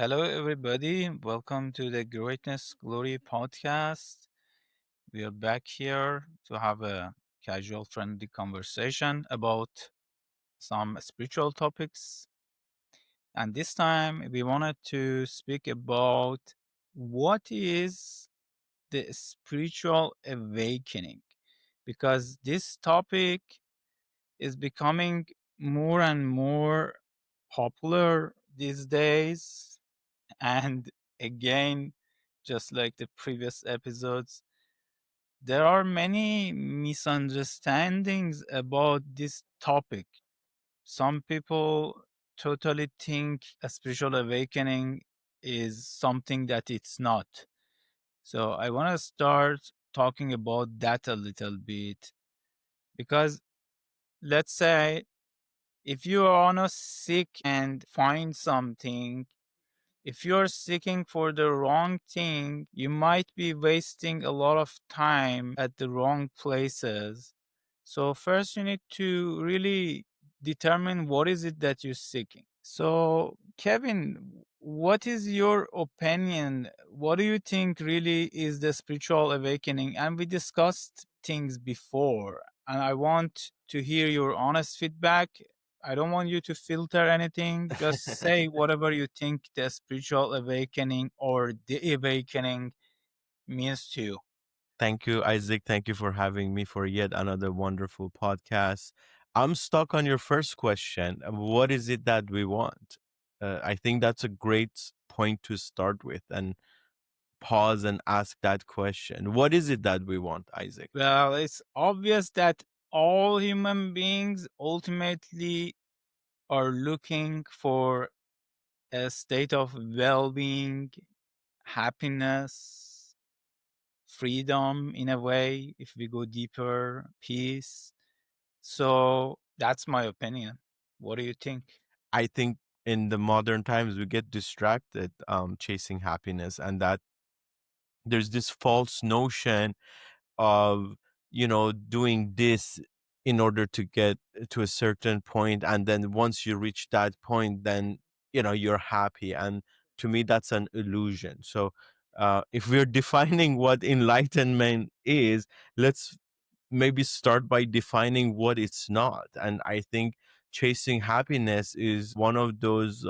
Hello, everybody. Welcome to the Greatness Glory podcast. We are back here to have a casual, friendly conversation about some spiritual topics. And this time, we wanted to speak about what is the spiritual awakening, because this topic is becoming more and more popular these days. And again, just like the previous episodes, there are many misunderstandings about this topic. Some people totally think a spiritual awakening is something that it's not. So I want to start talking about that a little bit because let's say if you are on a sick and find something, if you're seeking for the wrong thing, you might be wasting a lot of time at the wrong places. So first you need to really determine what is it that you're seeking. So Kevin, what is your opinion? What do you think really is the spiritual awakening? And we discussed things before, and I want to hear your honest feedback. I don't want you to filter anything. Just say whatever you think the spiritual awakening or the awakening means to you. Thank you, Isaac. Thank you for having me for yet another wonderful podcast. I'm stuck on your first question. What is it that we want? I think that's a great point to start with and pause and ask that question. What is it that we want, Isaac? Well, it's obvious that all human beings ultimately are looking for a state of well being, happiness, freedom in a way, if we go deeper, peace. So that's my opinion. What do you think? I think in the modern times we get distracted chasing happiness, and that there's this false notion of doing this in order to get to a certain point, and then once you reach that point, then you're happy. And to me, that's an illusion. So if we're defining what enlightenment is, let's maybe start by defining what it's not. And I think chasing happiness is one of those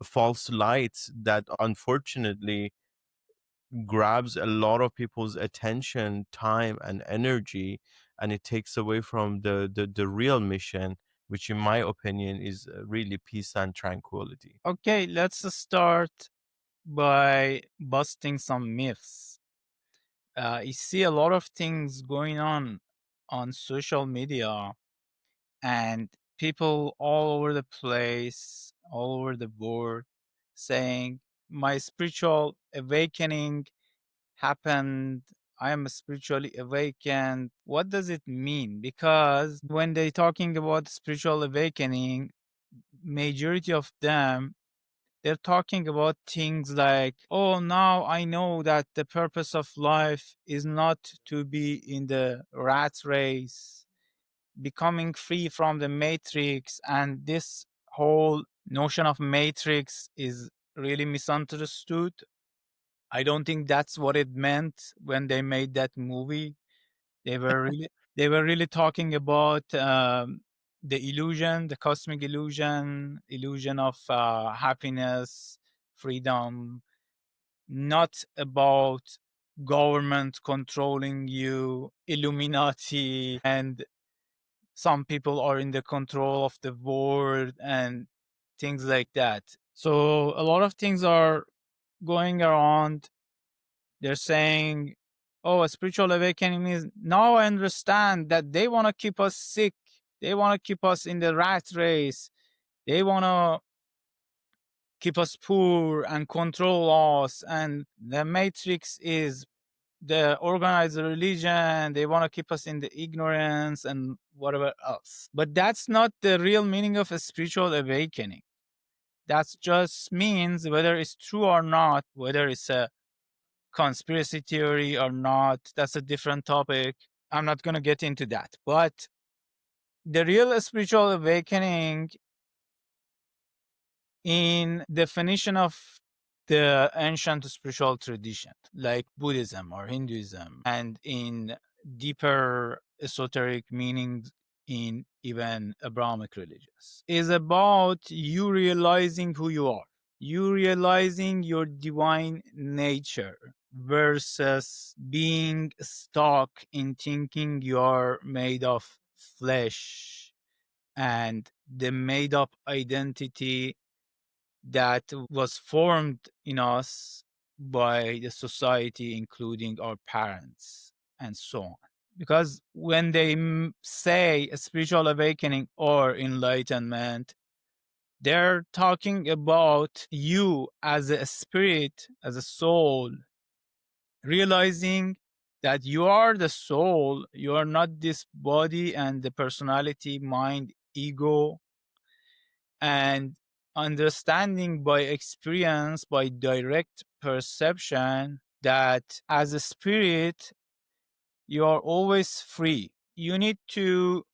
false lights that unfortunately grabs a lot of people's attention, time, and energy, and it takes away from the real mission, which, in my opinion, is really peace and tranquility. Okay, let's start by busting some myths. You see a lot of things going on social media, and people all over the place, all over the world, saying, "My spiritual awakening happened. I am spiritually awakened." What does it mean? Because when they're talking about spiritual awakening, majority of them, they're talking about things like, oh, now I know that the purpose of life is not to be in the rat race, becoming free from the matrix. And this whole notion of matrix is really misunderstood. I don't think that's what it meant when they made that movie. They were really talking about the illusion, the cosmic illusion, illusion of happiness, freedom, not about government controlling you, Illuminati, and some people are in the control of the world and things like that. So a lot of things are going around. They're saying, oh, a spiritual awakening is now I understand that they want to keep us sick. They want to keep us in the rat race. They want to keep us poor and control us. And the matrix is the organized religion. They want to keep us in the ignorance and whatever else. But that's not the real meaning of a spiritual awakening. That just means whether it's true or not, whether it's a conspiracy theory or not, that's a different topic. I'm not going to get into that. But the real spiritual awakening in definition of the ancient spiritual tradition like Buddhism or Hinduism, and in deeper esoteric meanings in even Abrahamic religions, is about you realizing who you are, you realizing your divine nature versus being stuck in thinking you're made of flesh and the made up identity that was formed in us by the society, including our parents and so on. Because when they say a spiritual awakening or enlightenment, they're talking about you as a spirit, as a soul, realizing that you are the soul, you are not this body and the personality, mind, ego, and understanding by experience, by direct perception, that as a spirit, you are always free. You need to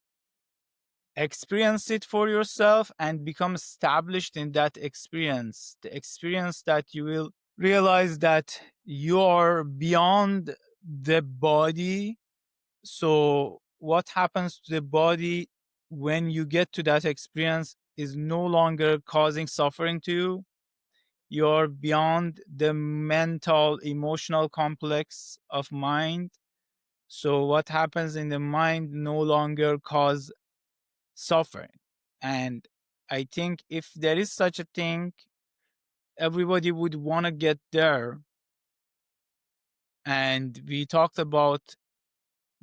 experience it for yourself and become established in that experience. The experience that you will realize that you are beyond the body. So, what happens to the body when you get to that experience is no longer causing suffering to you. You're beyond the mental, emotional complex of mind. So, what happens in the mind no longer cause suffering. And I think if there is such a thing, everybody would want to get there. And we talked about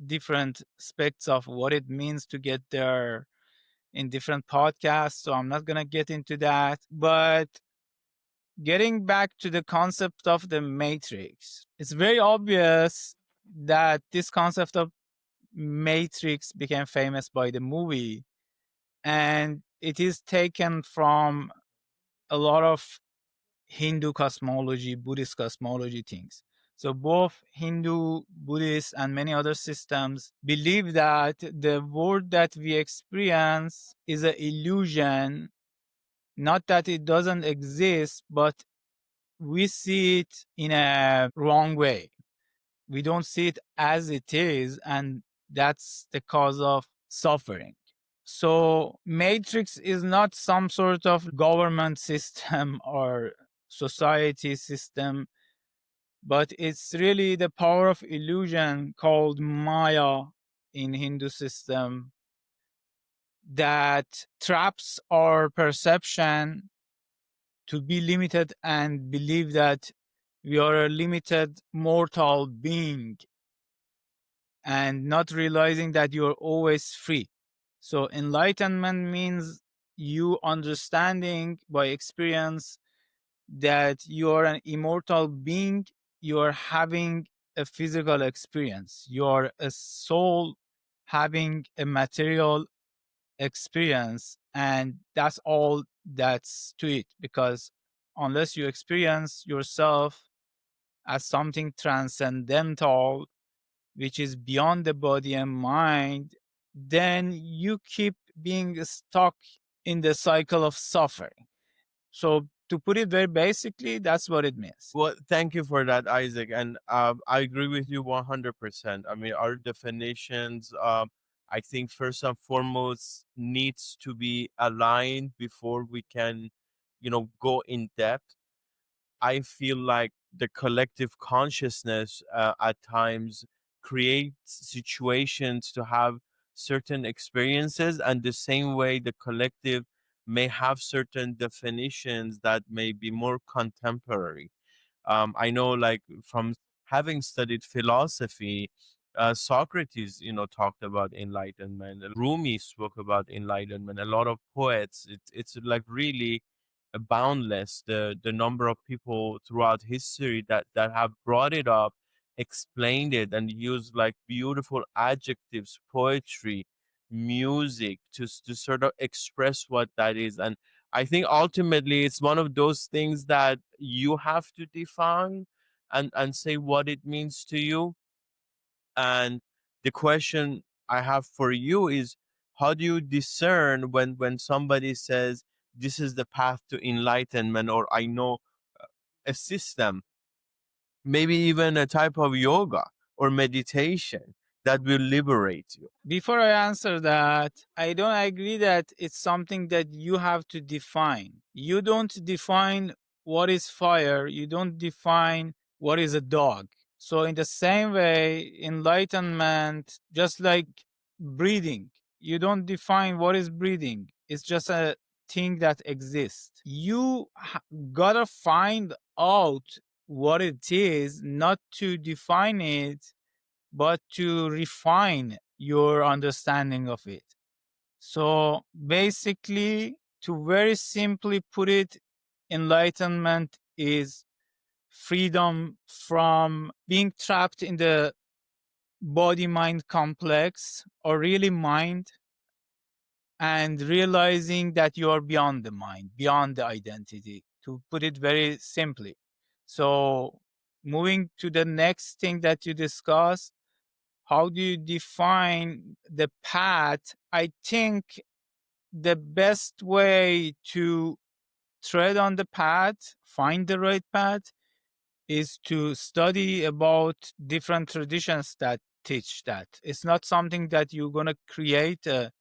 different aspects of what it means to get there in different podcasts. So I'm not going to get into that. But getting back to the concept of the matrix, it's very obvious that this concept of matrix became famous by the movie. And it is taken from a lot of Hindu cosmology, Buddhist cosmology things. So both Hindu, Buddhist, and many other systems believe that the world that we experience is an illusion, not that it doesn't exist, but we see it in a wrong way. We don't see it as it is, and that's the cause of suffering. So, matrix is not some sort of government system or society system, but it's really the power of illusion called Maya in Hindu system that traps our perception to be limited and believe that we are a limited mortal being and not realizing that you're always free. So enlightenment means you understanding by experience that you are an immortal being, you are having a physical experience, you are a soul having a material experience, and that's all that's to it. Because unless you experience yourself as something transcendental, which is beyond the body and mind, then you keep being stuck in the cycle of suffering. So, to put it very basically, that's what it means. Well, thank you for that, Isaac. And I agree with you 100%. I mean, our definitions, I think, first and foremost, needs to be aligned before we can, go in depth. I feel like the collective consciousness at times creates situations to have certain experiences, and the same way the collective may have certain definitions that may be more contemporary. I know, like, from having studied philosophy, Socrates, talked about enlightenment. Rumi spoke about enlightenment. A lot of poets. It's like really boundless. The number of people throughout history that have brought it up, explained it, and used like beautiful adjectives, poetry, music to sort of express what that is. And I think ultimately it's one of those things that you have to define and say what it means to you. And the question I have for you is, how do you discern when somebody says this is the path to enlightenment, or I know a system, maybe even a type of yoga or meditation that will liberate you. Before I answer that, I don't agree that it's something that you have to define. You don't define what is fire, you don't define what is a dog. So, in the same way, enlightenment, just like breathing, you don't define what is breathing, it's just a thing that exists. You gotta find out what it is, not to define it, but to refine your understanding of it. So basically, to very simply put it, enlightenment is freedom from being trapped in the body mind complex, or really mind, and realizing that you are beyond the mind, beyond the identity, to put it very simply. So, moving to the next thing that you discussed, how do you define the path? I think the best way to tread on the path, find the right path, is to study about different traditions that teach that. It's not something that you're going to create a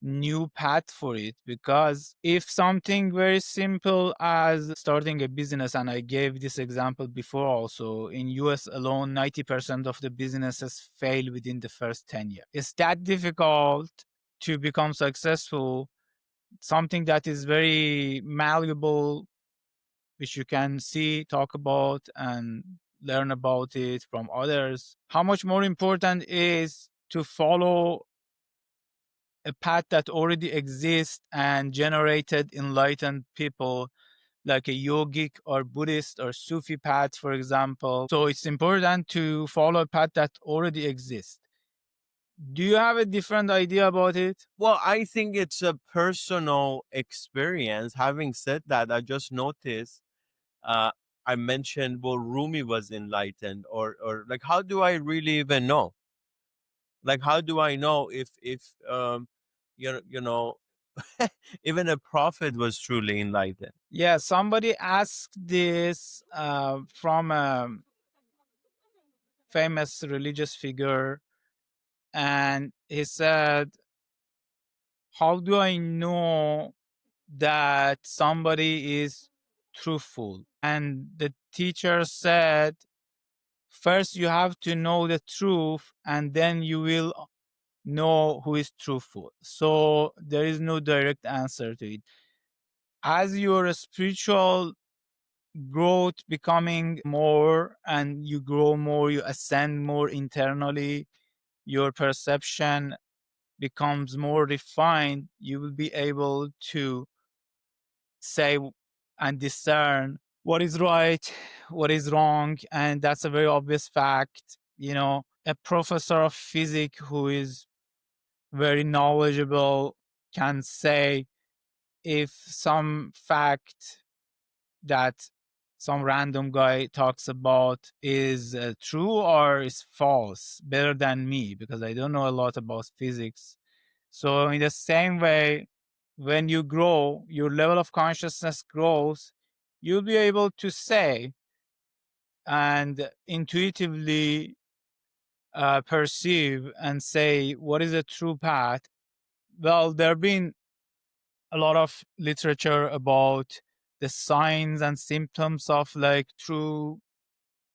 new path for it, because if something very simple as starting a business, and I gave this example before also, in US alone 90% of the businesses fail within the first 10 years. It's that difficult to become successful, something that is very malleable, which you can see, talk about, and learn about it from others. How much more important is to follow a path that already exists and generated enlightened people, like a yogic or Buddhist or Sufi path, for example. So it's important to follow a path that already exists. Do you have a different idea about it? Well, I think it's a personal experience. Having said that, I just noticed uh, I mentioned, well, Rumi was enlightened, or like, how do I really even know? Like, how do I know if you know even a prophet was truly enlightened? Yeah, somebody asked this from a famous religious figure, and he said, how do I know that somebody is truthful? And the teacher said, first you have to know the truth, and then you will know who is truthful. So there is no direct answer to it. As your spiritual growth becoming more, and you grow more, you ascend more internally, your perception becomes more refined, you will be able to say and discern what is right, what is wrong. And that's a very obvious fact. A professor of physics who is very knowledgeable can say if some fact that some random guy talks about is true or is false better than me, because I don't know a lot about physics. So, in the same way, when you grow, your level of consciousness grows, you'll be able to say and intuitively perceive and say what is a true path. Well, there have been a lot of literature about the signs and symptoms of like true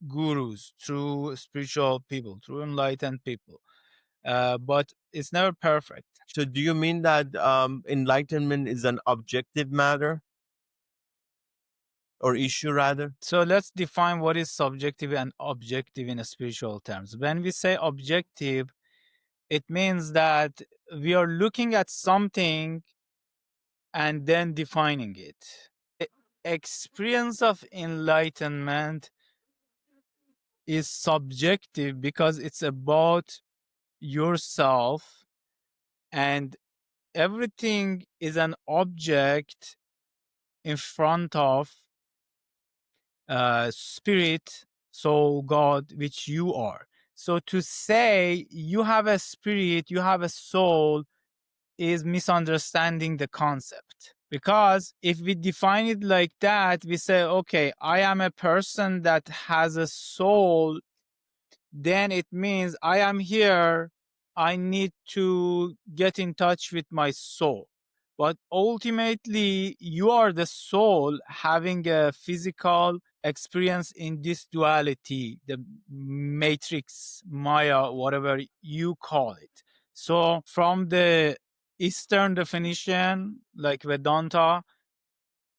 gurus, true spiritual people, true enlightened people. But it's never perfect. So, do you mean that enlightenment is an objective matter or issue, rather? So let's define what is subjective and objective in spiritual terms. When we say objective, it means that we are looking at something and then defining it. The experience of enlightenment is subjective because it's about yourself, and everything is an object in front of spirit, soul, God, which you are. So to say you have a spirit, you have a soul, is misunderstanding the concept. Because if we define it like that, we say, okay, I am a person that has a soul, then it means I am here. I need to get in touch with my soul. But ultimately, you are the soul having a physical experience in this duality, the matrix, Maya, whatever you call it. So, from the Eastern definition, like Vedanta,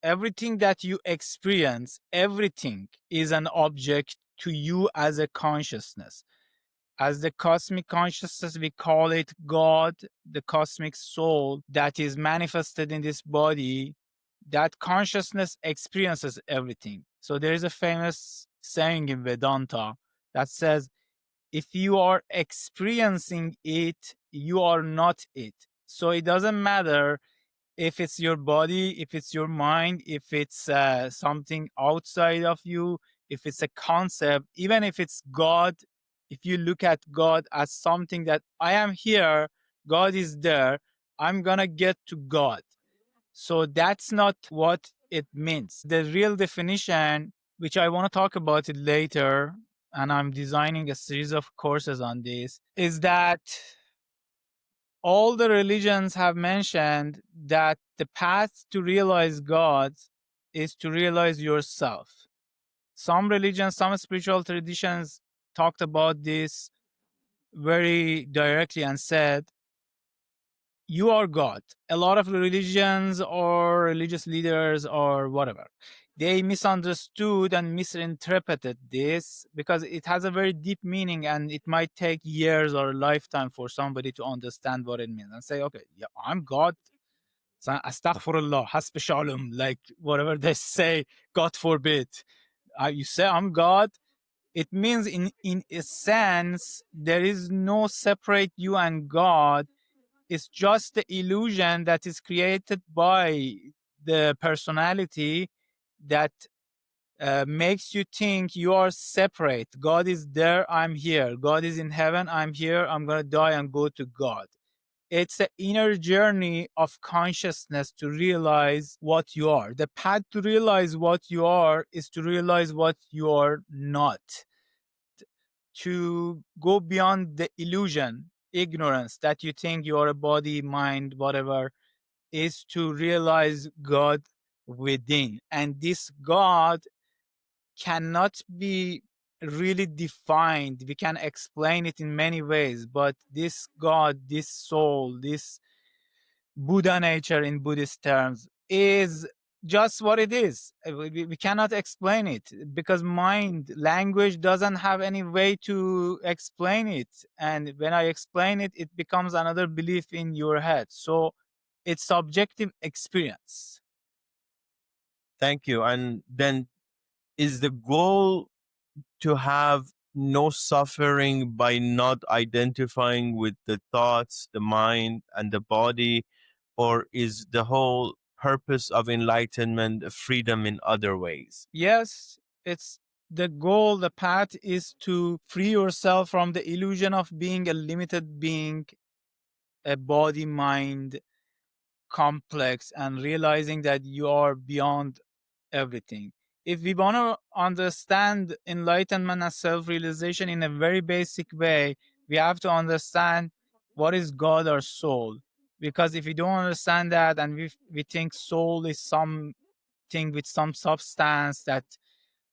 everything that you experience, everything is an object to you as a consciousness. As the cosmic consciousness, we call it God, the cosmic soul that is manifested in this body. That consciousness experiences everything. So there is a famous saying in Vedanta that says, if you are experiencing it, you are not it. So it doesn't matter if it's your body, if it's your mind, if it's something outside of you, if it's a concept, even if it's God, if you look at God as something that I am here, God is there, I'm gonna get to God. So that's not what it means. The real definition, which I want to talk about it later, and I'm designing a series of courses on this, is that all the religions have mentioned that the path to realize God is to realize yourself. Some religions, some spiritual traditions talked about this very directly and said, you are God. A lot of religions or religious leaders or whatever, they misunderstood and misinterpreted this because it has a very deep meaning and it might take years or a lifetime for somebody to understand what it means and say, okay, yeah, I'm God. Astaghfirullah, hasbi shalom, like whatever they say, God forbid. You say I'm God, it means in a sense, there is no separate you and God. It's just the illusion that is created by the personality that makes you think you are separate. God is there, I'm here. God is in heaven, I'm here. I'm going to die and go to God. It's an inner journey of consciousness to realize what you are. The path to realize what you are is to realize what you are not, to go beyond the illusion, ignorance that you think you are a body, mind, whatever, is to realize God within. And this God cannot be really defined. We can explain it in many ways, but this God, this soul, this Buddha nature in Buddhist terms is just what it is. We cannot explain it because mind, language doesn't have any way to explain it. And when I explain it, it becomes another belief in your head. So it's subjective experience. Thank you. And then is the goal to have no suffering by not identifying with the thoughts, the mind, and the body? Or is the whole purpose of enlightenment freedom in other ways? Yes, it's the goal, the path is to free yourself from the illusion of being a limited being, a body mind complex, and realizing that you are beyond everything. If we want to understand enlightenment and self realization in a very basic way, we have to understand what is God or soul. Because if we don't understand that and we think soul is something with some substance, that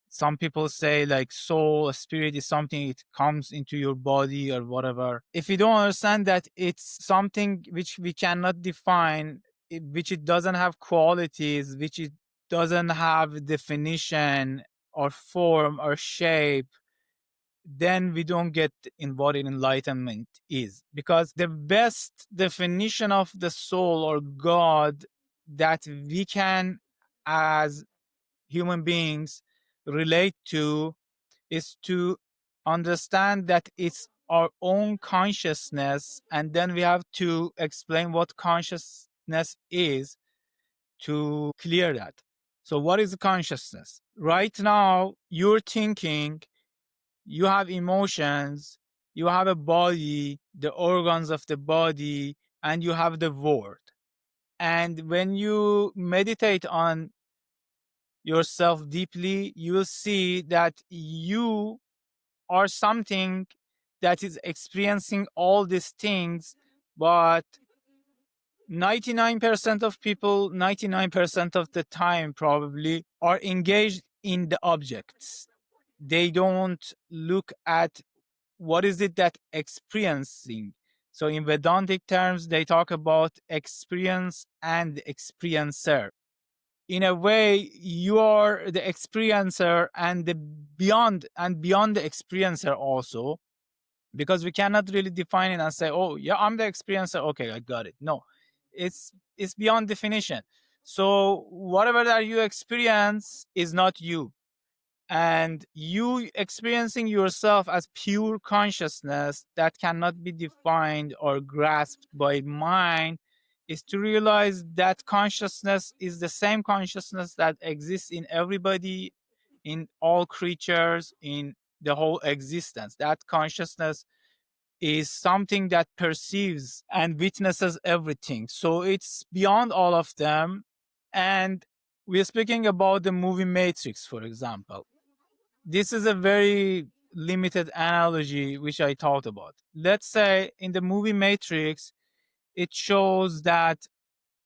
some people say like soul, spirit is something, it comes into your body or whatever. If you don't understand that it's something which we cannot define, which it doesn't have qualities, which it doesn't have definition or form or shape, then we don't get in what enlightenment is. Because the best definition of the soul or God that we can as human beings relate to is to understand that it's our own consciousness, and then we have to explain what consciousness is to clear that. So what is consciousness? Right now you're thinking, you have emotions, you have a body, the organs of the body, and you have the world. And when you meditate on yourself deeply, you will see that you are something that is experiencing all these things, but 99% of people, 99% of the time, probably are engaged in the objects. They don't look at what is it that experiencing. So in Vedantic terms, they talk about experience and experiencer. In a way, you are the experiencer and the beyond the experiencer also, because we cannot really define it and say, oh yeah, I'm the experiencer, okay, I got it. No, it's beyond definition. So whatever that you experience is not you, and you experiencing yourself as pure consciousness that cannot be defined or grasped by mind is to realize that consciousness is the same consciousness that exists in everybody, in all creatures, in the whole existence. That consciousness is something that perceives and witnesses everything. So it's beyond all of them. And we're speaking about the movie Matrix, for example. This is a very limited analogy which I thought about. Let's say in the movie Matrix, it shows that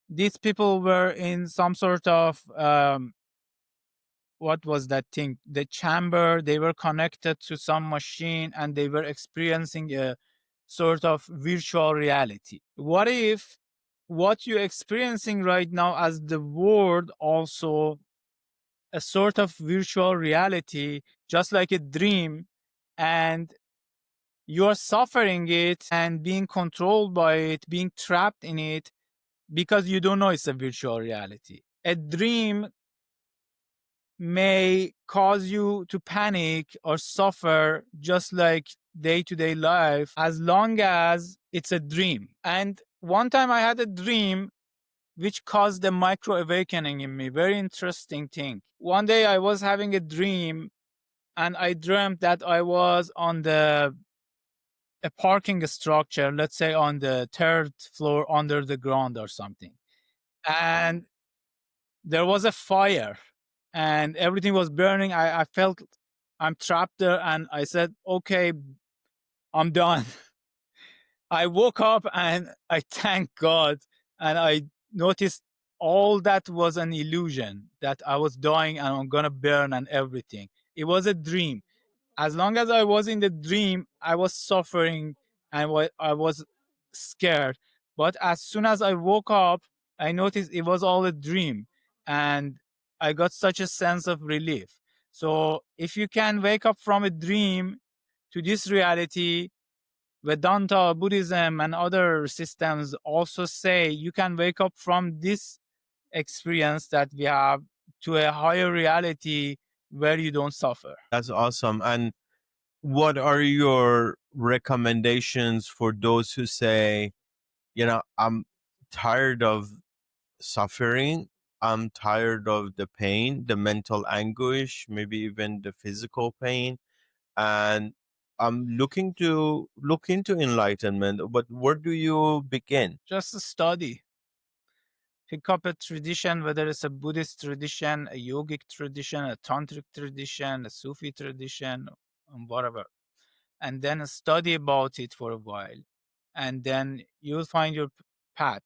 these people were in some sort of what was that thing? The chamber. They were connected to some machine and they were experiencing a sort of virtual reality. What if what you're experiencing right now as the world also a sort of virtual reality, just like a dream, and you're suffering it and being controlled by it, being trapped in it because you don't know it's a virtual reality. A dream may cause you to panic or suffer just like day to day life as long as it's a dream. And one time I had a dream which caused a micro awakening in me. Very interesting thing. One day I was having a dream and I dreamt that I was on the a parking structure, let's say on the third floor under the ground or something. And there was a fire and everything was burning. I felt I'm trapped there and I said, okay, I'm done. I woke up and I thank God and I noticed all that was an illusion, that I was dying and I'm gonna burn and everything. It was a dream. As long as I was in the dream, I was suffering and I was scared. But as soon as I woke up, I noticed it was all a dream and I got such a sense of relief. So if you can wake up from a dream to this reality, Vedanta, Buddhism, and other systems also say you can wake up from this experience that we have to a higher reality where you don't suffer. That's awesome. And what are your recommendations for those who say, I'm tired of suffering, I'm tired of the pain, the mental anguish, maybe even the physical pain, and I'm looking to look into enlightenment, but where do you begin? Just study. Pick up a tradition, whether it's a Buddhist tradition, a yogic tradition, a tantric tradition, a Sufi tradition, whatever, and then study about it for a while, and then you'll find your path.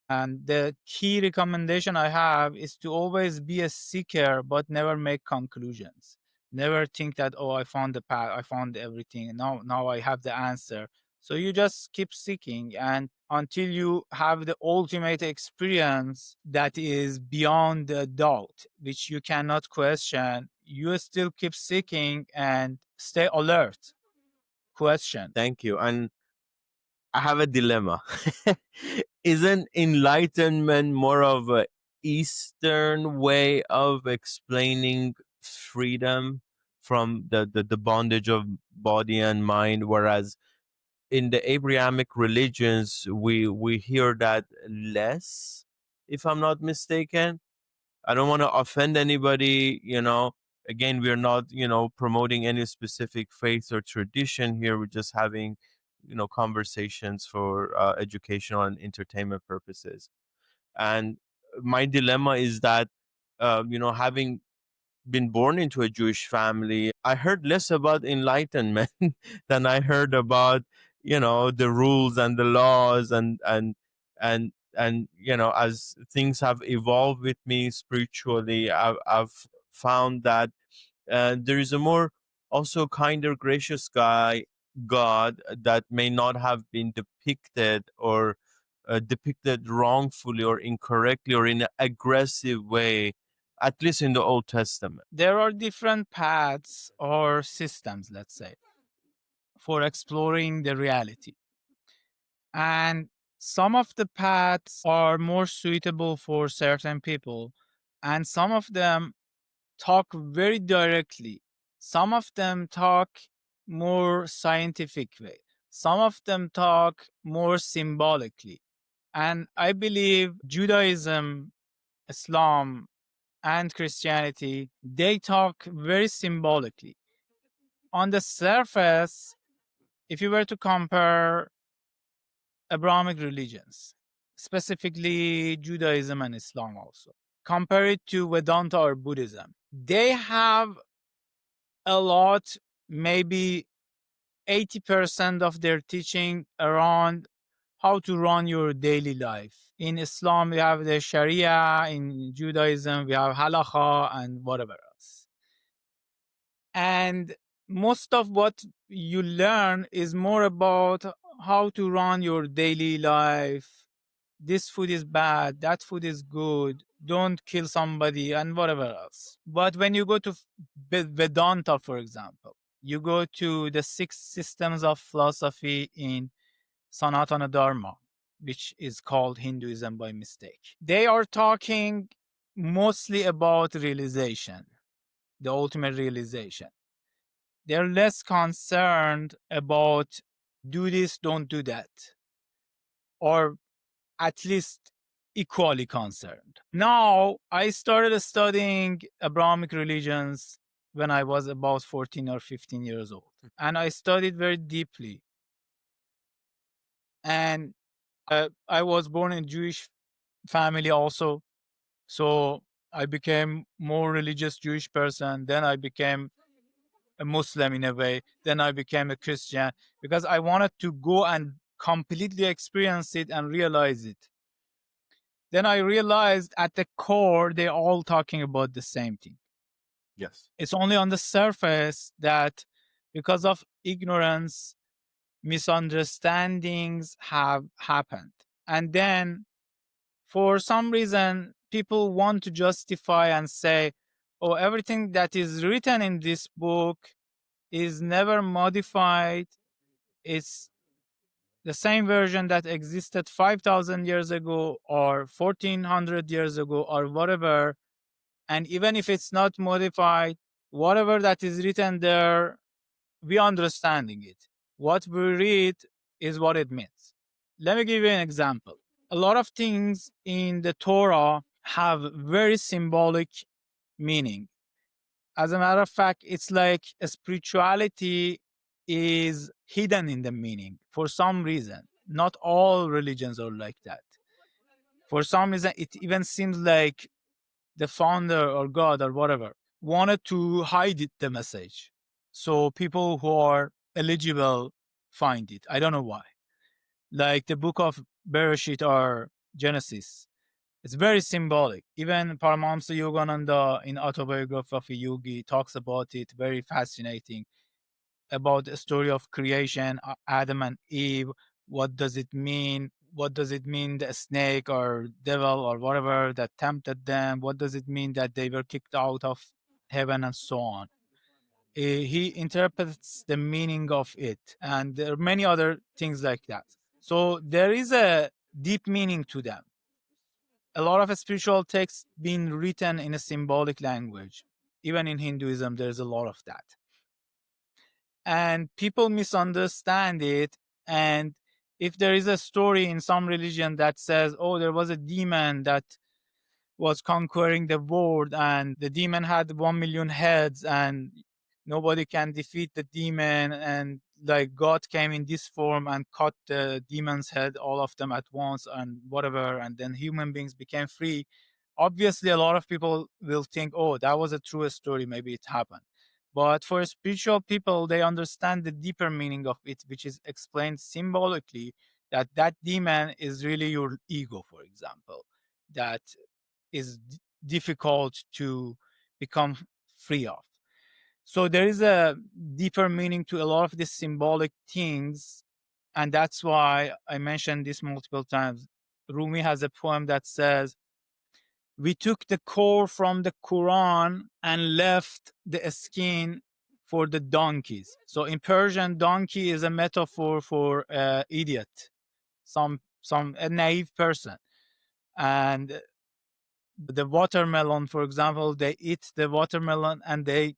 And the key recommendation I have is to always be a seeker, but never make conclusions. Never think that, oh, I found the path, I found everything. Now I have the answer. So you just keep seeking, and until you have the ultimate experience that is beyond the doubt, which you cannot question, you still keep seeking and stay alert. Question. Thank you. And I have a dilemma. Isn't enlightenment more of a Eastern way of explaining freedom from the bondage of body and mind, whereas in the Abrahamic religions we hear that less, if I'm not mistaken. I don't want to offend anybody, Again, we're not, promoting any specific faith or tradition here. We're just having, conversations for educational and entertainment purposes. And my dilemma is that, having been born into a Jewish family, I heard less about enlightenment than I heard about, the rules and the laws, and as things have evolved with me spiritually, I've found that there is a more also kinder, gracious God that may not have been depicted, or depicted wrongfully or incorrectly or in an aggressive way, at least in the Old Testament. There are different paths or systems, let's say, for exploring the reality. And some of the paths are more suitable for certain people, and some of them talk very directly. Some of them talk more scientific way. Some of them talk more symbolically. And I believe Judaism, Islam, and Christianity, they talk very symbolically. On the surface, if you were to compare Abrahamic religions, specifically Judaism and Islam also, compare it to Vedanta or Buddhism, they have a lot, maybe 80% of their teaching around how to run your daily life. In Islam, we have the Sharia. In Judaism, we have halakha and whatever else. And most of what you learn is more about how to run your daily life. This food is bad, that food is good, don't kill somebody, and whatever else. But when you go to Vedanta, for example, you go to the 6 systems of philosophy in Sanatana Dharma, which is called Hinduism by mistake. They are talking mostly about realization, the ultimate realization. They're less concerned about do this, don't do that, or at least equally concerned. Now, I started studying Abrahamic religions when I was about 14 or 15 years old. And I studied very deeply. And I was born in a Jewish family also. So I became more religious Jewish person. Then I became a Muslim in a way. Then I became a Christian because I wanted to go and completely experience it and realize it. Then I realized at the core, they're all talking about the same thing. Yes. It's only on the surface that because of ignorance, misunderstandings have happened. And then for some reason, people want to justify and say, oh, everything that is written in this book is never modified. It's the same version that existed 5,000 years ago or 1,400 years ago or whatever. And even if it's not modified, whatever that is written there, we understanding it. What we read is what it means. Let me give you an example. A lot of things in the Torah have very symbolic meaning. As a matter of fact, it's like a spirituality is hidden in the meaning for some reason. Not all religions are like that. For some reason, it even seems like the founder or God or whatever wanted to hide it, the message. So people who are eligible find it. I don't know why. Like the book of Bereshit or Genesis, it's very symbolic. Even Paramahamsa Yogananda in Autobiography of a Yogi talks about it, very fascinating, about the story of creation, Adam and Eve. What does it mean? What does it mean the snake or devil or whatever that tempted them? What does it mean that they were kicked out of heaven and so on? He interprets the meaning of it, and there are many other things like that. So there is a deep meaning to them. A lot of spiritual texts being written in a symbolic language. Even in Hinduism, there's a lot of that. And people misunderstand it. And if there is a story in some religion that says, oh, there was a demon that was conquering the world and the demon had 1 million heads and nobody can defeat the demon and like God came in this form and cut the demon's head, all of them at once, and whatever, and then human beings became free. Obviously, a lot of people will think, oh, that was a true story, maybe it happened. But for spiritual people, they understand the deeper meaning of it, which is explained symbolically, that that demon is really your ego, for example, that is difficult to become free of. So there is a deeper meaning to a lot of these symbolic things, and that's why I mentioned this multiple times. Rumi has a poem that says, "We took the core from the Quran and left the skin for the donkeys." So in Persian, donkey is a metaphor for idiot, some a naive person, and the watermelon, for example, they eat the watermelon and they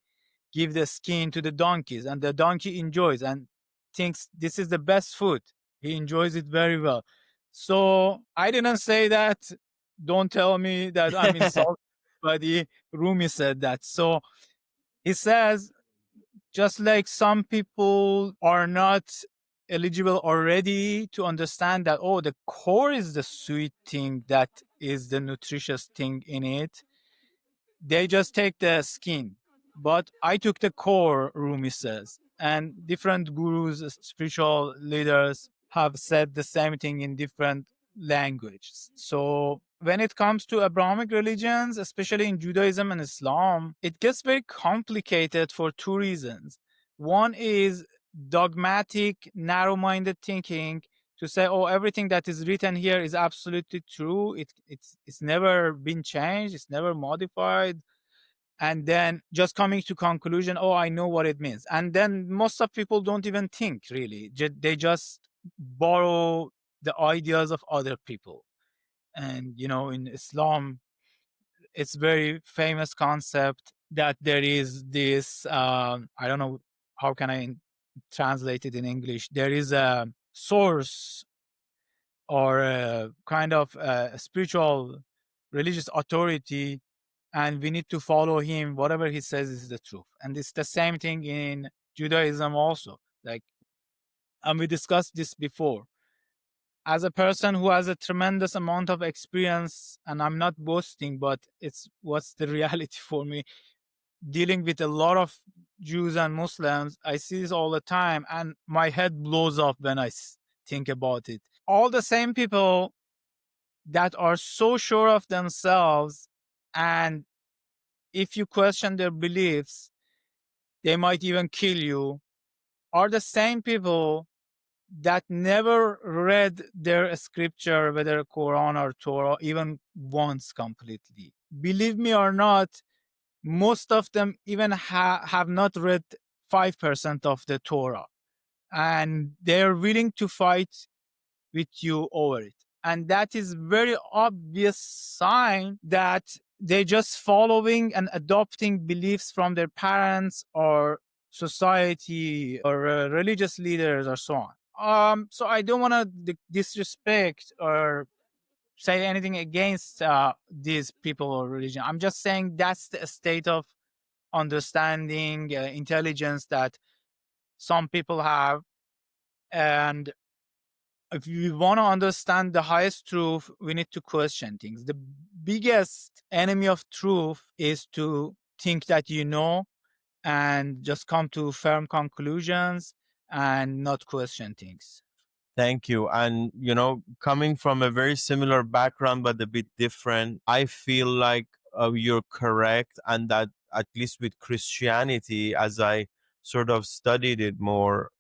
give the skin to the donkeys, and the donkey enjoys and thinks this is the best food. He enjoys it very well. So I didn't say that. Don't tell me that I'm insulted, but Rumi said that. So he says, just like some people are not eligible already to understand that, oh, the core is the sweet thing, that is the nutritious thing in it, they just take the skin. But I took the core, Rumi says. And different gurus, spiritual leaders have said the same thing in different languages. So when it comes to Abrahamic religions, especially in Judaism and Islam, it gets very complicated for two reasons. One is dogmatic, narrow minded thinking, to say, oh, everything that is written here is absolutely true. It's never been changed. It's never modified. And then just coming to conclusion, oh, I know what it means. And then most of people don't even think really. They just borrow the ideas of other people. And, in Islam, it's very famous concept that there is this, I don't know, how can I translate it in English? There is a source or a kind of a spiritual religious authority, and we need to follow him. Whatever he says is the truth. And it's the same thing in Judaism also. Like, and we discussed this before. As a person who has a tremendous amount of experience, and I'm not boasting, but it's what's the reality for me, dealing with a lot of Jews and Muslims, I see this all the time, and my head blows up when I think about it. All the same people that are so sure of themselves, and if you question their beliefs, they might even kill you, are the same people that never read their scripture, whether Quran or Torah, even once completely. Believe me or not, most of them even have not read 5% of the Torah, and they're willing to fight with you over it. And that is very obvious sign that they're just following and adopting beliefs from their parents or society or religious leaders or so on. So I don't want to disrespect or say anything against these people or religion. I'm just saying that's the state of understanding, intelligence that some people have. And if we want to understand the highest truth, we need to question things. The biggest enemy of truth is to think that you know and just come to firm conclusions and not question things. Thank you. And, coming from a very similar background, but a bit different, I feel like you're correct. And that, at least with Christianity, as I sort of studied it more,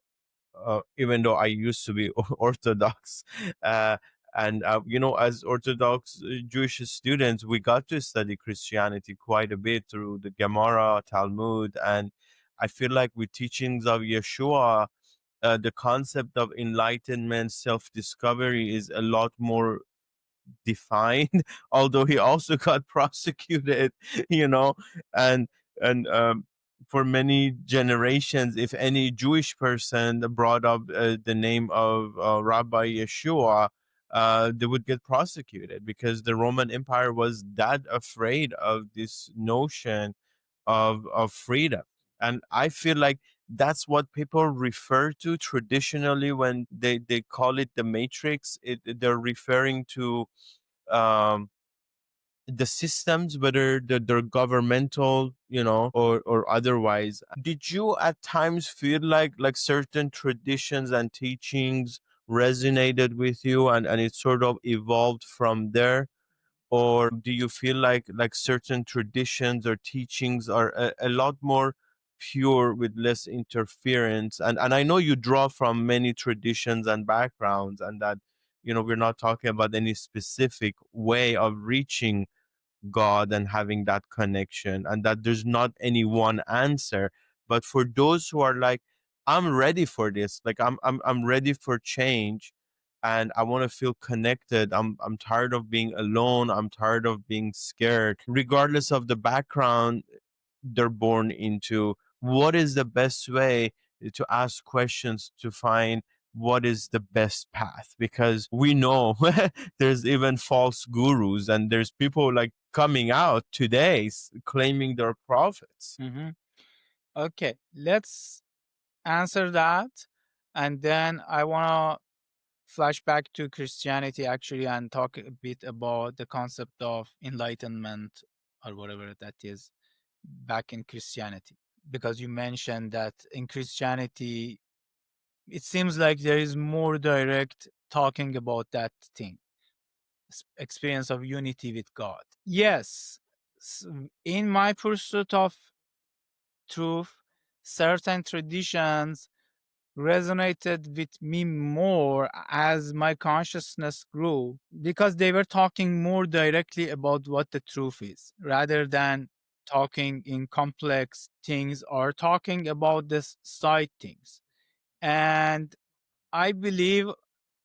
even though I used to be Orthodox, and, as Orthodox Jewish students, we got to study Christianity quite a bit through the Gemara, Talmud. And I feel like with teachings of Yeshua, the concept of enlightenment, self-discovery is a lot more defined. Although he also got prosecuted, you know, and and for many generations, if any Jewish person brought up the name of Rabbi Yeshua, they would get prosecuted, because the Roman Empire was that afraid of this notion of freedom. And I feel like that's what people refer to traditionally when they call it the matrix. They're referring to um, the systems, whether they're governmental, or otherwise. Did you at times feel like certain traditions and teachings resonated with you, and it sort of evolved from there? Or do you feel like certain traditions or teachings are a lot more pure with less interference? And I know you draw from many traditions and backgrounds, and that we're not talking about any specific way of reaching God and having that connection, and that there's not any one answer. But for those who are like, I'm ready for this, like I'm ready for change, and I want to feel connected. I'm tired of being alone. I'm tired of being scared. Regardless of the background they're born into, what is the best way to ask questions to find what is the best path? Because we know there's even false gurus, and there's people like coming out today claiming they're prophets. Hmm. Okay, let's answer that. And then I want to flash back to Christianity actually and talk a bit about the concept of enlightenment or whatever that is back in Christianity. Because you mentioned that in Christianity, it seems like there is more direct talking about that thing, experience of unity with God. Yes, in my pursuit of truth, certain traditions resonated with me more as my consciousness grew because they were talking more directly about what the truth is rather than talking in complex things or talking about the side things. And I believe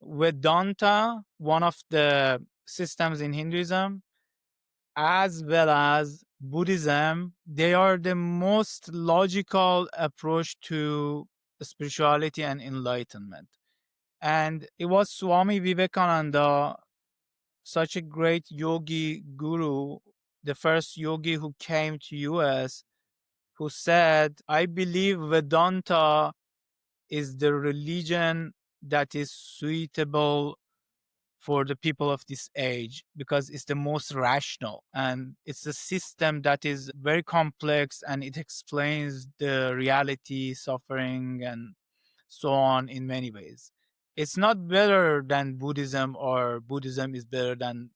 Vedanta, one of the systems in Hinduism, as well as Buddhism, they are the most logical approach to spirituality and enlightenment. And it was Swami Vivekananda, such a great yogi guru, the first yogi who came to US, who said, I believe Vedanta is the religion that is suitable for the people of this age because it's the most rational and it's a system that is very complex and it explains the reality, suffering, and so on in many ways. It's not better than Buddhism or Buddhism is better than,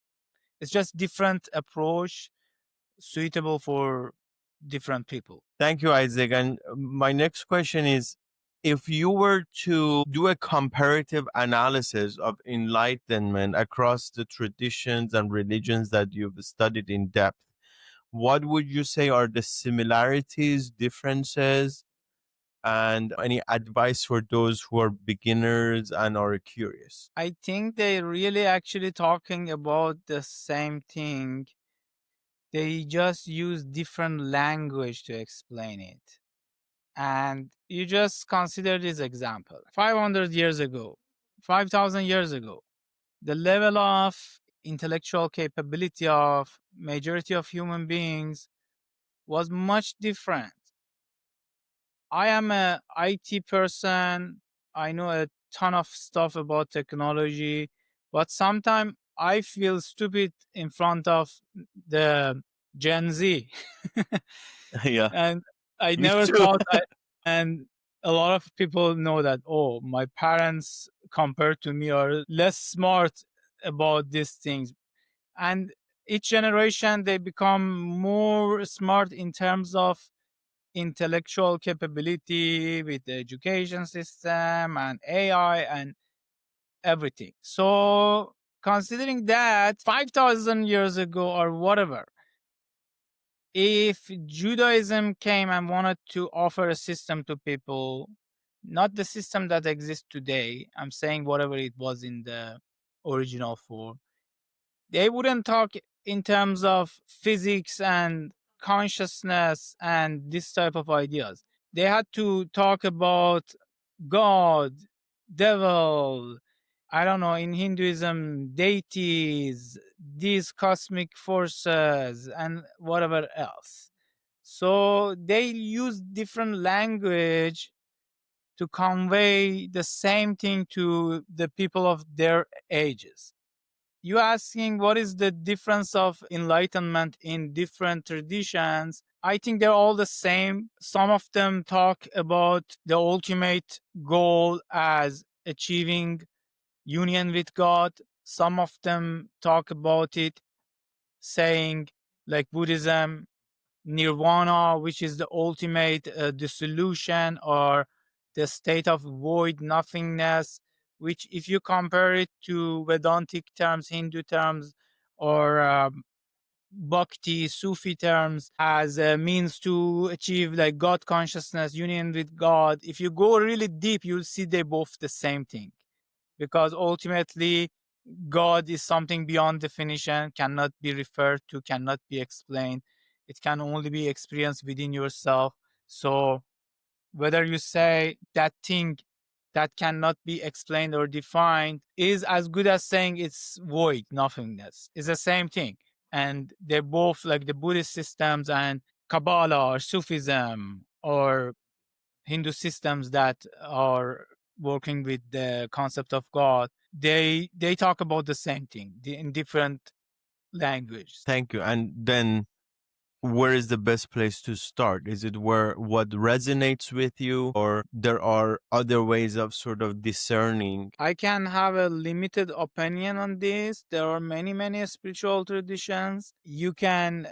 it's just different approach suitable for different people. Thank you, Isaac. And my next question is, if you were to do a comparative analysis of enlightenment across the traditions and religions that you've studied in depth, what would you say are the similarities, differences, and any advice for those who are beginners and are curious? I think they really actually talking about the same thing. They just use different language to explain it. And you just consider this example. 500 years ago, 5,000 years ago, the level of intellectual capability of majority of human beings was much different. I am a IT person. I know a ton of stuff about technology, but sometimes I feel stupid in front of the Gen Z. Yeah, And I me never too. thought and a lot of people know that, oh, my parents compared to me are less smart about these things. And each generation, they become more smart in terms of intellectual capability with the education system and AI and everything. So considering that 5,000 years ago or whatever, if Judaism came and wanted to offer a system to people, not the system that exists today, I'm saying whatever it was in the original form, they wouldn't talk in terms of physics and consciousness and this type of ideas. They had to talk about God, devil, I don't know, in Hinduism, deities, these cosmic forces, and whatever else. So they use different language to convey the same thing to the people of their ages. You asking what is the difference of enlightenment in different traditions? I think they're all the same. Some of them talk about the ultimate goal as achieving union with God. Some of them talk about it saying, like Buddhism, nirvana, which is the ultimate dissolution or the state of void nothingness, which if you compare it to Vedantic terms, Hindu terms, or Bhakti, Sufi terms, as a means to achieve like God consciousness, union with God. If you go really deep, you'll see they both the same thing, because ultimately God is something beyond definition, cannot be referred to, cannot be explained. It can only be experienced within yourself. So whether you say that thing that cannot be explained or defined is as good as saying it's void, nothingness. It's the same thing. And they're both like the Buddhist systems and Kabbalah or Sufism or Hindu systems that are working with the concept of God. They talk about the same thing in different languages. Thank you. And then where is the best place to start? Is it where what resonates with you, or there are other ways of sort of discerning? I can have a limited opinion on this. There are many spiritual traditions. You can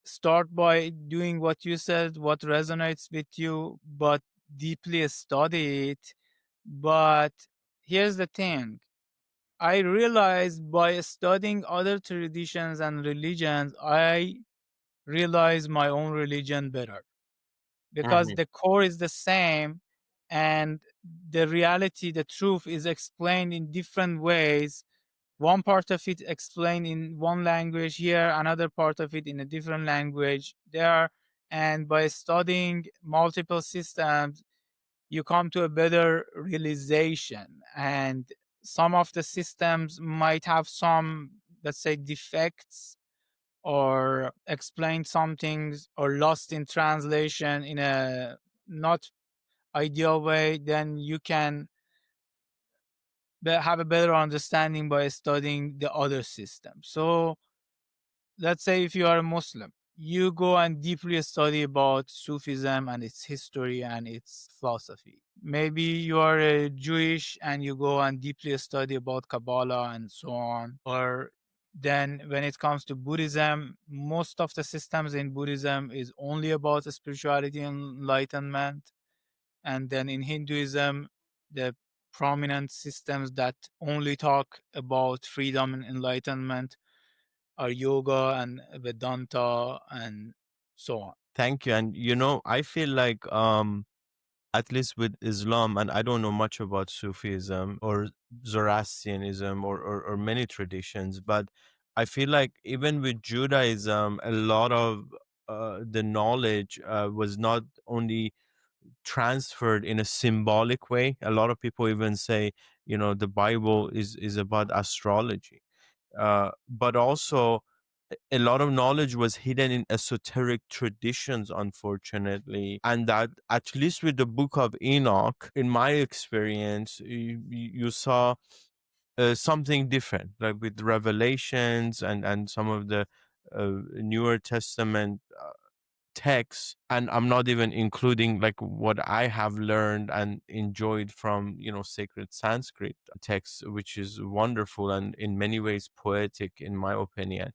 start by doing what you said, what resonates with you, but deeply study it. But here's the thing. I realized by studying other traditions and religions, I realize my own religion better, because Mhm. the core is the same and the reality, the truth is explained in different ways. One part of it explained in one language here, another part of it in a different language there. And by studying multiple systems, you come to a better realization. And some of the systems might have some, let's say, defects or explain some things or lost in translation in a not ideal way. Then you can have a better understanding by studying the other system. So let's say if you are a Muslim, you go and deeply study about Sufism and its history and its philosophy. Maybe you are a Jewish and you go and deeply study about Kabbalah and so on. Or then when it comes to Buddhism, most of the systems in Buddhism is only about spirituality and enlightenment. And then in Hinduism, the prominent systems that only talk about freedom and enlightenment are yoga and Vedanta and so on. Thank you. And I feel like at least with Islam, and I don't know much about Sufism or Zoroastrianism or many traditions, but I feel like even with Judaism, a lot of the knowledge was not only transferred in a symbolic way. A lot of people even say, the Bible is about astrology, but also a lot of knowledge was hidden in esoteric traditions, unfortunately. And that, at least with the book of Enoch, in my experience, you saw something different, like with revelations and some of the newer testament texts. And I'm not even including like what I have learned and enjoyed from sacred Sanskrit texts, which is wonderful and in many ways poetic, in my opinion.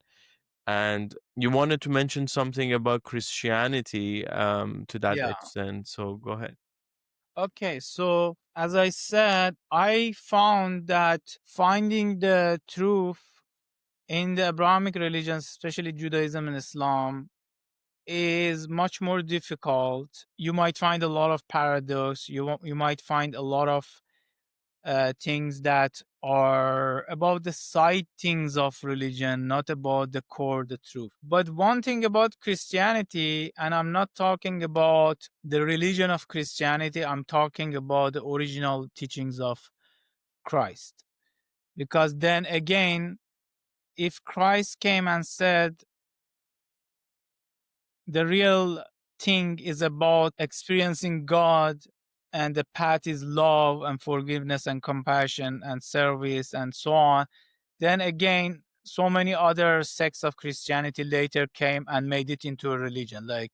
And you wanted to mention something about Christianity to that Yeah. extent, so go ahead. Okay. So, as I said, I found that finding the truth in the Abrahamic religions, especially Judaism and Islam, is much more difficult. You might find a lot of paradox. You might find a lot of things that are about the side things of religion, not about the core, the truth. But one thing about Christianity, and I'm not talking about the religion of Christianity, I'm talking about the original teachings of Christ. Because then again, if Christ came and said the real thing is about experiencing God, and the path is love and forgiveness and compassion and service and so on, then again, so many other sects of Christianity later came and made it into a religion. Like,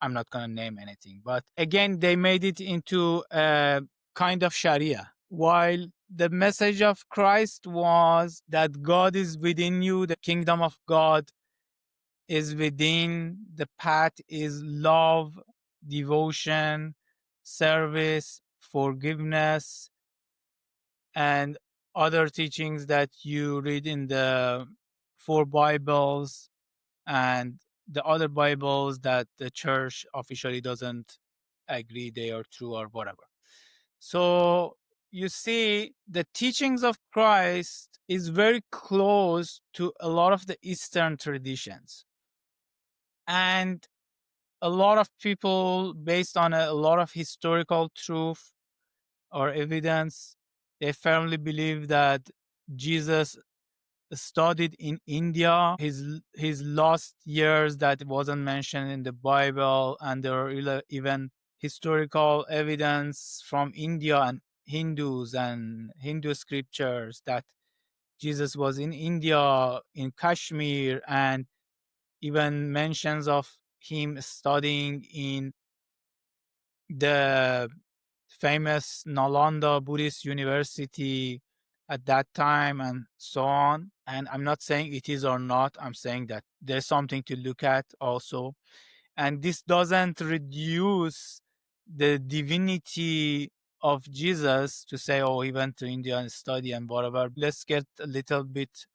I'm not going to name anything, but again, they made it into a kind of Sharia. While the message of Christ was that God is within you, the kingdom of God is within, the path is love, devotion, service, forgiveness, and other teachings that you read in the four Bibles and the other Bibles that the church officially doesn't agree they are true or whatever. So you see, the teachings of Christ is very close to a lot of the Eastern traditions. And a lot of people, based on a lot of historical truth or evidence, they firmly believe that Jesus studied in India. His last years that wasn't mentioned in the Bible, and there are even historical evidence from India and Hindus and Hindu scriptures that Jesus was in India, in Kashmir, and even mentions of him studying in the famous Nalanda Buddhist University at that time and so on. And I'm not saying it is or not, I'm saying that there's something to look at also. And this doesn't reduce the divinity of Jesus to say, oh, he went to India and study and whatever. Let's get a little bit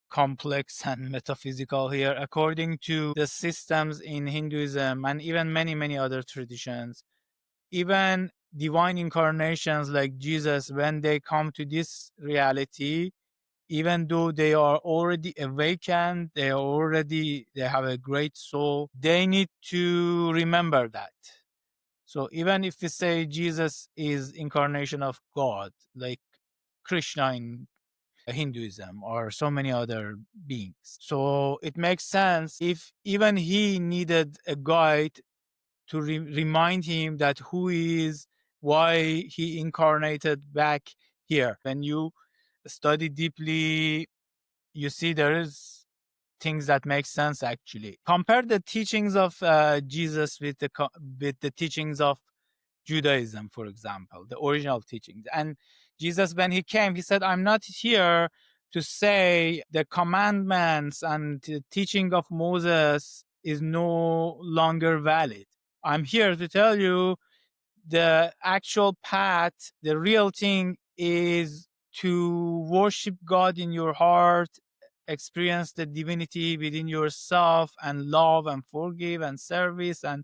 complex and metaphysical here. According to the systems in Hinduism and even many, many other traditions, even divine incarnations like Jesus, when they come to this reality, even though they are already awakened, they have a great soul, they need to remember that. So even if we say Jesus is incarnation of God, like Krishna in Hinduism or so many other beings, so it makes sense if even he needed a guide to remind him that who he is, why he incarnated back here. When you study deeply, you see there is things that make sense actually. Compare the teachings of Jesus with the teachings of Judaism, for example, the original teachings. And Jesus, when he came, he said, I'm not here to say the commandments and the teaching of Moses is no longer valid. I'm here to tell you the actual path, the real thing is to worship God in your heart, experience the divinity within yourself, and love and forgive and service and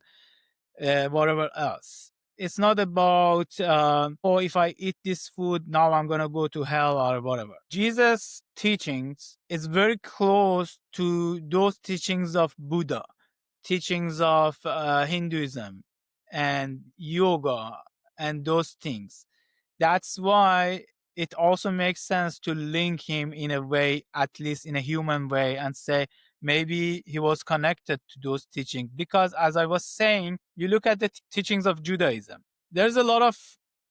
whatever else. It's not about, oh, if I eat this food, now I'm going to go to hell or whatever. Jesus' teachings is very close to those teachings of Buddha, teachings of Hinduism and yoga and those things. That's why it also makes sense to link him in a way, at least in a human way, and say maybe he was connected to those teachings. Because as I was saying, you look at the teachings of Judaism, there's a lot of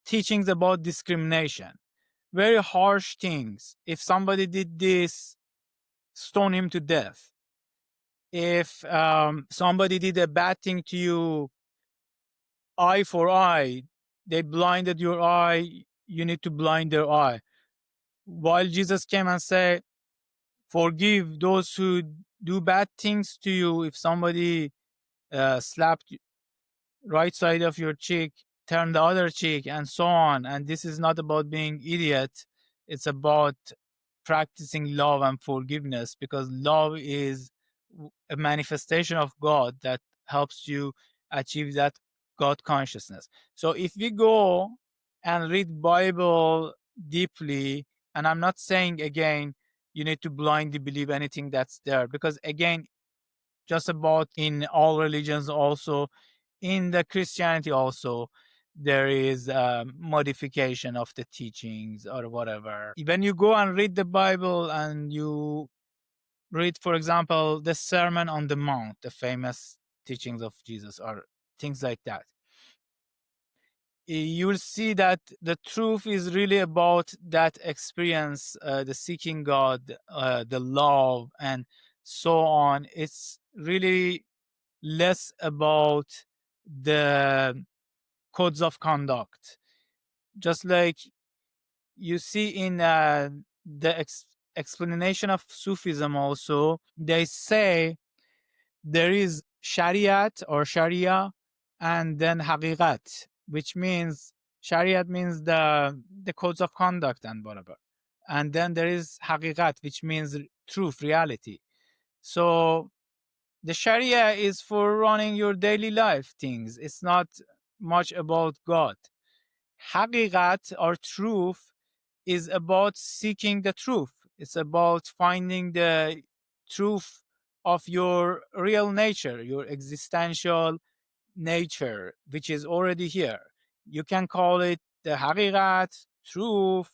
teachings about discrimination, very harsh things. If somebody did this, stone him to death. If somebody did a bad thing to you, eye for eye, they blinded your eye, you need to blind their eye. While Jesus came and said, forgive those who do bad things to you. If somebody slapped right side of your cheek, turn the other cheek, and so on. And this is not about being idiot. It's about practicing love and forgiveness, because love is a manifestation of God that helps you achieve that God consciousness. So if we go and read Bible deeply, and I'm not saying again you need to blindly believe anything that's there, because again, just about in all religions also, in the Christianity also, there is a modification of the teachings or whatever. When you go and read the Bible and you read, for example, the Sermon on the Mount, the famous teachings of Jesus or things like that. You will see that the truth is really about that experience, the seeking God, the love, and so on. It's really less about the codes of conduct. Just like you see in the explanation of Sufism, also, they say there is Shariat or Sharia and then Haqiqat, which means Shariat means the codes of conduct and whatever. And then there is Haqiqat, which means truth, reality. So the Sharia is for running your daily life things. It's not much about God. Haqiqat or truth is about seeking the truth. It's about finding the truth of your real nature, your existential nature, which is already here. You can call it the haqiqat, truth.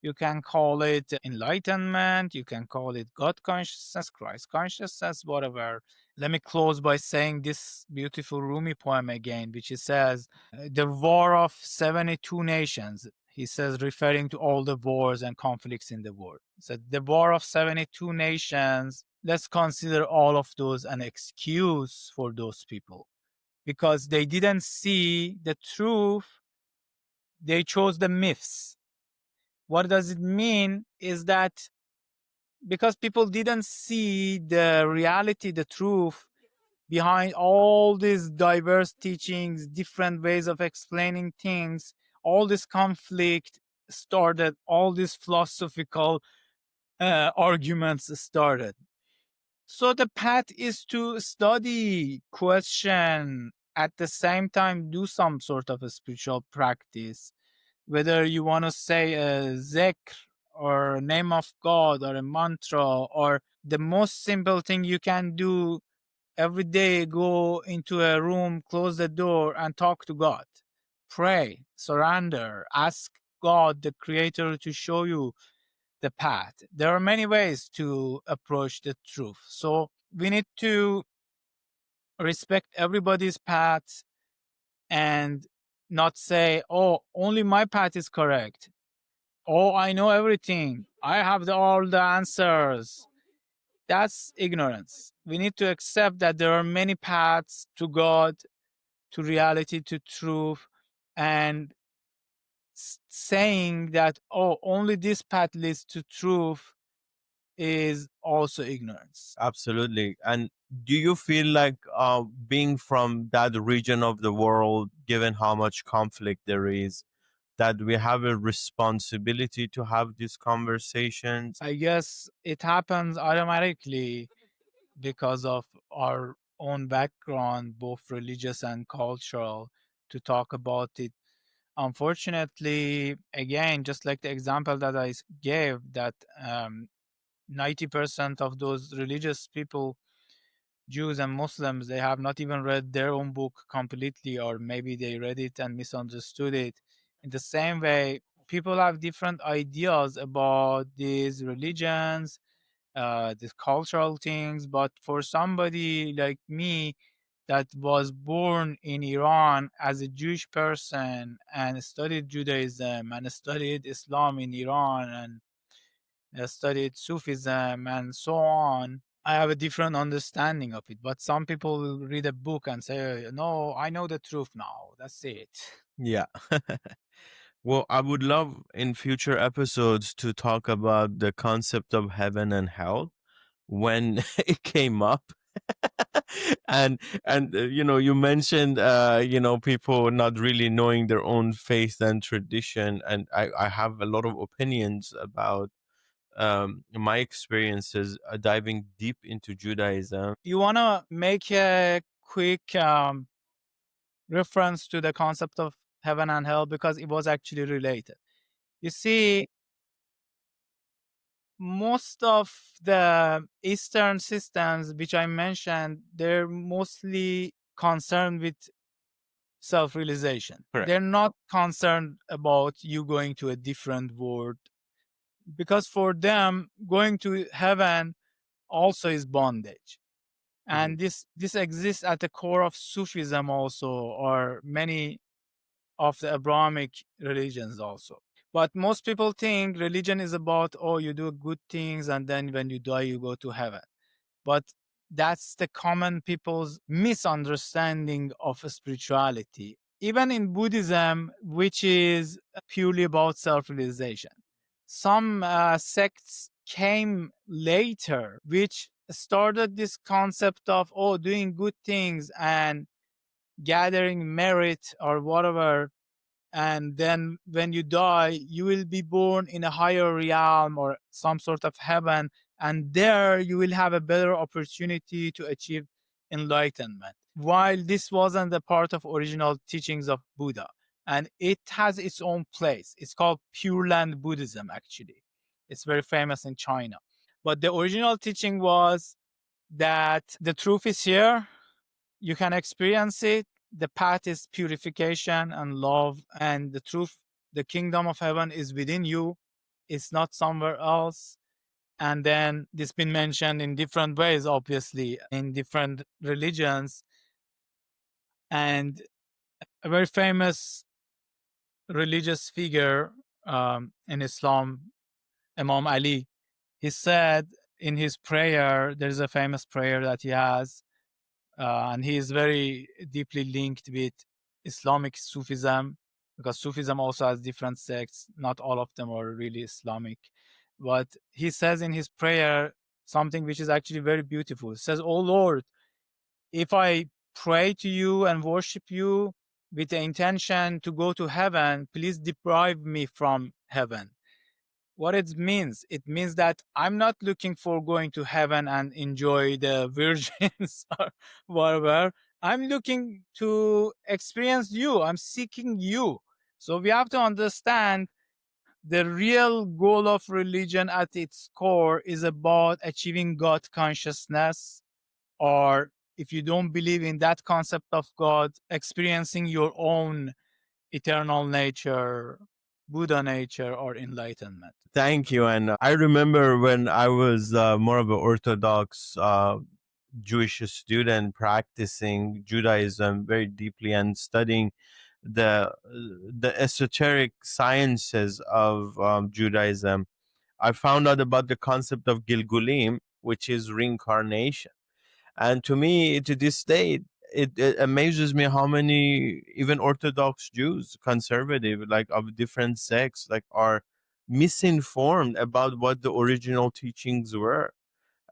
You can call it enlightenment. You can call it God consciousness, Christ consciousness, whatever. Let me close by saying this beautiful Rumi poem again, which it says, the war of 72 nations. He says, referring to all the wars and conflicts in the world. So the war of 72 nations, let's consider all of those an excuse for those people because they didn't see the truth. They chose the myths. What does it mean is that because people didn't see the reality, the truth behind all these diverse teachings, different ways of explaining things, all this conflict started, all these philosophical arguments started. So the path is to study, question, at the same time do some sort of a spiritual practice, whether you want to say a zikr or a name of God or a mantra, or the most simple thing you can do every day, go into a room, close the door and talk to God. Pray, surrender, ask God, the creator, to show you the path. There are many ways to approach the truth. So we need to respect everybody's path and not say, oh, only my path is correct. Oh, I know everything. I have all the answers. That's ignorance. We need to accept that there are many paths to God, to reality, to truth, and saying that, oh, only this path leads to truth is also ignorance. Absolutely. And do you feel like being from that region of the world, given how much conflict there is, that we have a responsibility to have these conversations? I guess it happens automatically because of our own background, both religious and cultural, to talk about it. Unfortunately, again, just like the example that I gave, that 90% of those religious people, Jews and Muslims, they have not even read their own book completely, or maybe they read it and misunderstood it. In the same way, people have different ideas about these religions, these cultural things. But for somebody like me that was born in Iran as a Jewish person and studied Judaism and studied Islam in Iran and studied Sufism and so on, I have a different understanding of it. But some people will read a book and say, no, I know the truth now. That's it. Yeah. Well, I would love in future episodes to talk about the concept of heaven and hell when it came up. And you mentioned people not really knowing their own faith and tradition, and I have a lot of opinions about my experiences diving deep into Judaism. You want to make a quick reference to the concept of heaven and hell because it was actually related. You see, most of the Eastern systems, which I mentioned, they're mostly concerned with self realization. Correct. They're not concerned about you going to a different world because for them, going to heaven also is bondage. And this exists at the core of Sufism also, or many of the Abrahamic religions also. But most people think religion is about, oh, you do good things and then when you die you go to heaven. But that's the common people's misunderstanding of spirituality. Even in Buddhism, which is purely about self-realization, some sects came later which started this concept of, oh, doing good things and gathering merit or whatever, and then when you die you will be born in a higher realm or some sort of heaven, and there you will have a better opportunity to achieve enlightenment, while this wasn't a part of original teachings of Buddha. And it has its own place. It's called Pure Land Buddhism. Actually, it's very famous in China, but the original teaching was that the truth is here, you can experience it. The path is purification and love, and the truth, the kingdom of heaven is within you. It's not somewhere else. And then this been mentioned in different ways, obviously, in different religions. And a very famous religious figure in Islam, Imam Ali, he said in his prayer, there's a famous prayer that he has, and he is very deeply linked with Islamic Sufism, because Sufism also has different sects. Not all of them are really Islamic, but he says in his prayer something which is actually very beautiful. He says, "Oh Lord, if I pray to you and worship you with the intention to go to heaven, please deprive me from heaven." What it means that I'm not looking for going to heaven and enjoy the virgins or whatever. I'm looking to experience you. I'm seeking you. So we have to understand the real goal of religion at its core is about achieving God consciousness, or if you don't believe in that concept of God, experiencing your own eternal nature, Buddha nature, or enlightenment. Thank you. And I remember when I was more of an Orthodox Jewish student practicing Judaism very deeply and studying the esoteric sciences of Judaism. I found out about the concept of Gilgulim, which is reincarnation. And to me, to this day, it amazes me how many even Orthodox Jews, conservative, like of different sects, like are misinformed about what the original teachings were.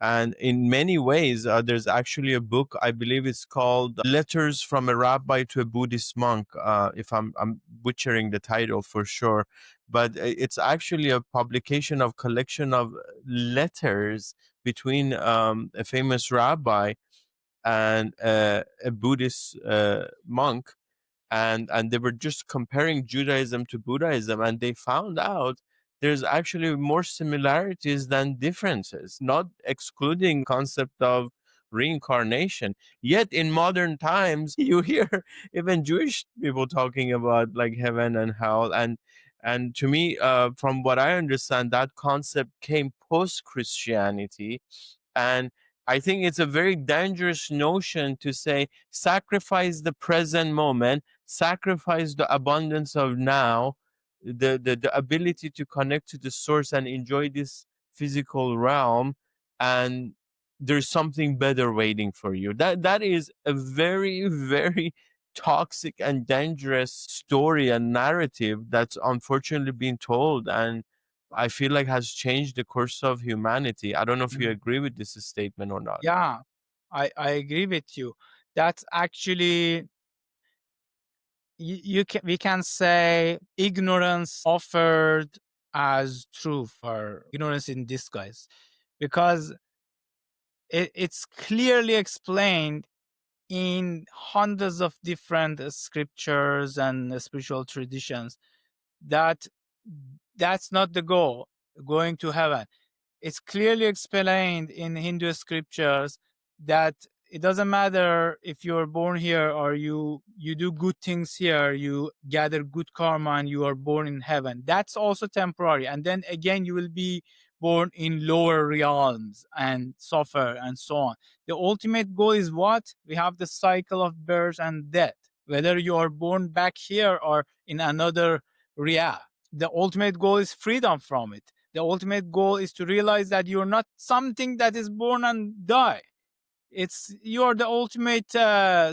And in many ways, there's actually a book, I believe it's called Letters from a Rabbi to a Buddhist Monk, if I'm butchering the title for sure. But it's actually a publication of collection of letters between a famous rabbi and a Buddhist monk, and they were just comparing Judaism to Buddhism, and they found out there's actually more similarities than differences, not excluding concept of reincarnation. Yet in modern times, you hear even Jewish people talking about like heaven and hell, and to me, from what I understand, that concept came post Christianity, and I think it's a very dangerous notion to say sacrifice the present moment, sacrifice the abundance of now, the ability to connect to the source and enjoy this physical realm, and there's something better waiting for you. That is a very, very toxic and dangerous story and narrative that's unfortunately being told, and I feel like has changed the course of humanity. I don't know if you Mhm. agree with this statement or not. Yeah, I agree with you. That's actually, you can, we can say, ignorance offered as truth, or ignorance in disguise, because it's clearly explained in hundreds of different scriptures and spiritual traditions that that's not the goal, going to heaven. It's clearly explained in Hindu scriptures that it doesn't matter if you're born here or you do good things here, you gather good karma and you are born in heaven. That's also temporary. And then again, you will be born in lower realms and suffer and so on. The ultimate goal is what? We have the cycle of birth and death. Whether you are born back here or in another realm, the ultimate goal is freedom from it. The ultimate goal is to realize that you're not something that is born and die. It's you're the ultimate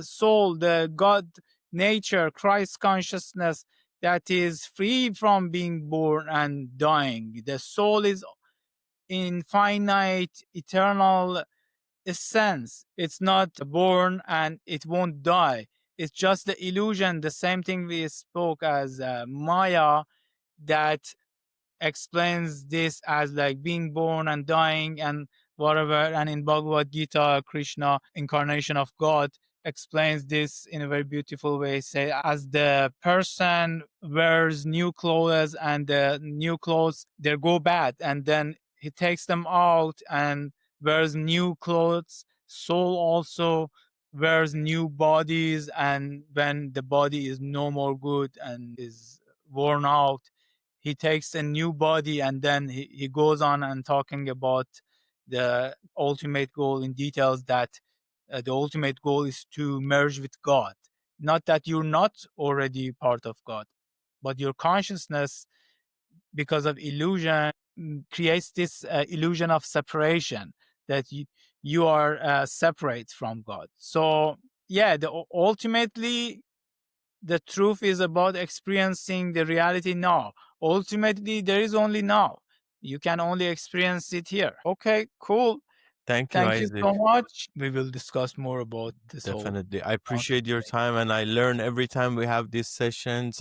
soul, the God nature, Christ consciousness that is free from being born and dying. The soul is infinite, eternal essence. It's not born and it won't die. It's just the illusion, the same thing we spoke as Maya, that explains this as like being born and dying and whatever. And in Bhagavad Gita, Krishna, incarnation of God, explains this in a very beautiful way. Say, as the person wears new clothes and the new clothes they go bad, and then he takes them out and wears new clothes. Soul also wears new bodies, and when the body is no more good and is worn out, he takes a new body, and then he goes on and talking about the ultimate goal in details, that the ultimate goal is to merge with God. Not that you're not already part of God, but your consciousness, because of illusion, creates this illusion of separation, that you are separate from God. So yeah, ultimately the truth is about experiencing the reality now. Ultimately, there is only now. You can only experience it here. Okay, cool. Thank you, Thank you so Isaac. much. We will discuss more about this whole Definitely. I concept appreciate your later. time and I learn every time we have these sessions.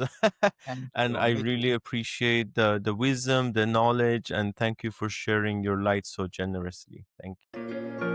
Thank And you. I Me too. really appreciate the wisdom, the knowledge, and thank you for sharing your light so generously. Thank you.